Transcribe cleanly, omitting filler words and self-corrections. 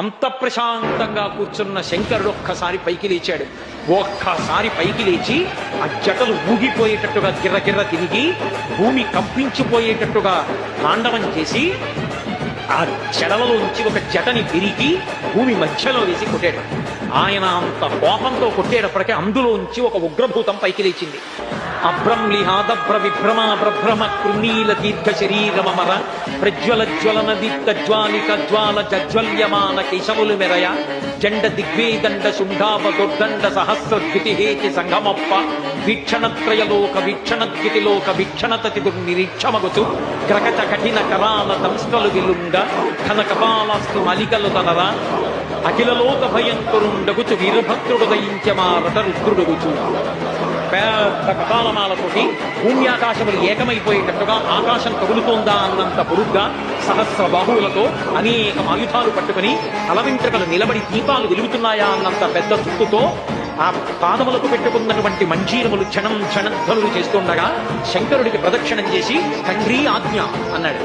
అంత ప్రశాంతంగా కూర్చున్న శంకరుడు ఒక్కసారి పైకి లేచాడు. ఒక్కసారి పైకి లేచి ఆ జటలు ఊగిపోయేటట్టుగా గిర్రగిర్ర తిరిగి భూమి కంపించిపోయేటట్టుగా తాండవం చేసి ఆ జడలలోంచి ఒక జటని విరిగి భూమి మధ్యలో వేసి కొట్టాడు. ఆయన అంత కోపంతో కొట్టేటప్పటికే అందులోంచి ఒక ఉగ్రభూతం పైకి లేచింది. అభ్రంలిహాదభ్ర విభ్రమ బ్రభ్రమ కృణీల దీర్ఘ శరీరమర ప్రజ్వల జ్వలన దీప్త జ్వాలిక జ్వాల జజ్వల్యమాన కేశవులు మెరయ జండ దిగ్వేదండ శుంఠావ దుర్దండ సహస్రద్వితిహేతి సంగమప్ప వీక్షణత్రయలోక వీక్షణద్వితిలోక వీక్షణతతి దుర్నిరీక్షమగుచు గ్రగచ కఠిన కరాల దంస్ట్రలు విలుండ ఘన కపాలస్తు మలికలు తనరా అఖిలలోక భయంకరుండగుచు వీరభద్రుడు దయించమారట రుద్రుడుగుచు. పెద్ద కపాలమాలతోటి భూమ్యాకాశములు ఏకమైపోయేటట్టుగా ఆకాశం తగులుతోందా అన్నంత పొరుగ్గా సహస్ర బాహువులతో అనేక ఆయుధాలు పట్టుకుని తల వెంట్రుకలు నిలబడి దీపాలు వెలుగుతున్నాయా అన్నంత పెద్ద చుట్టుతో ఆ పాదములకు పెట్టుకున్నటువంటి మంజీరములు క్షణం క్షణధ్వనులు చేస్తుండగా శంకరుడికి ప్రదక్షిణం చేసి తండ్రి ఆజ్ఞ అన్నాడు.